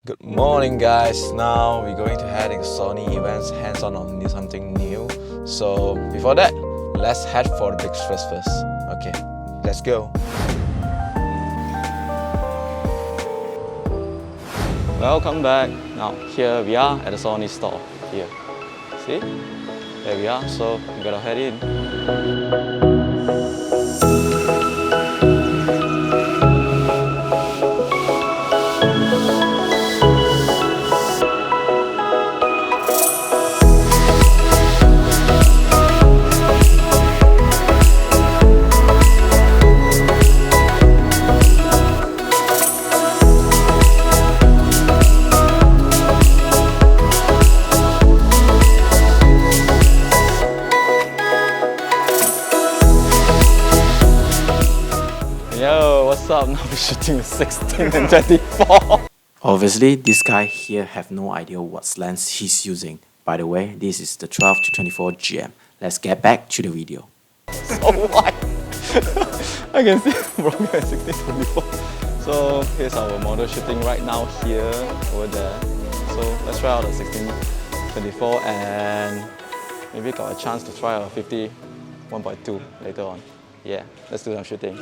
Good morning guys, now we're going to heading Sony events hands-on on something new. So before that, let's head for the big stress first. Okay, let's go. Welcome back. Now here we are at the Sony store. Here, see? There we are, so we gotta head in. Yo, what's up? Now we're shooting with 16 and 24. Obviously, this guy here have no idea what lens he's using. By the way, this is the 12 to 24 GM. Let's get back to the video. So wide. I can see from here 16 24. So here's our model shooting right now here, over there. So let's try out the 16 24 and maybe got a chance to try out a 50 1.2 later on. Yeah, let's do some shooting.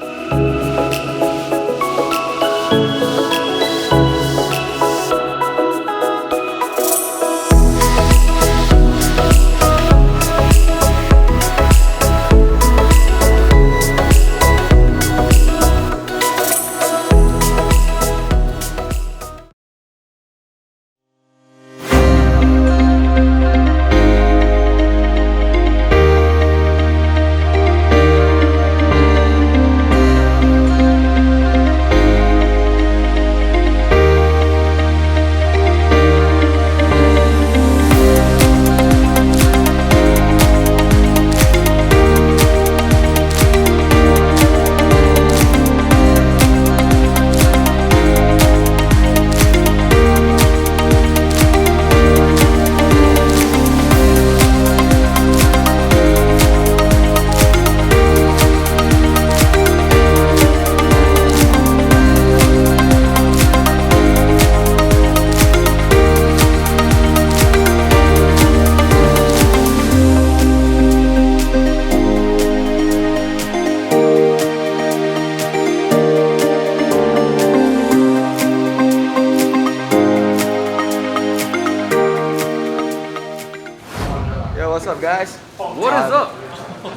Yo, what's up guys? What is up?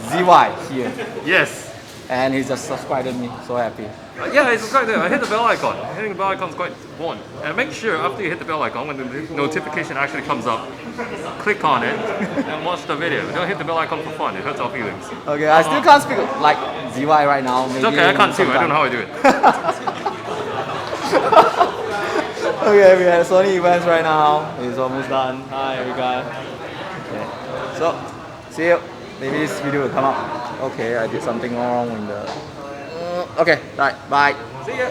ZY here. Yes. And he just subscribed me, so happy. Yeah, I subscribed there. I hit the bell icon. Hitting the bell icon is quite important. And make sure after you hit the bell icon, when the notification actually comes up, click on it and watch the video. Don't hit the bell icon for fun. It hurts our feelings. Okay, I still can't speak like ZY right now. Maybe It's okay, I can't too. I don't know how I do it. Okay, we have Sony events right now. It's almost done. Hi, everyone. Okay. So, see you. Maybe this video will come up. Okay, I did something wrong in the... Okay, right, bye. See ya.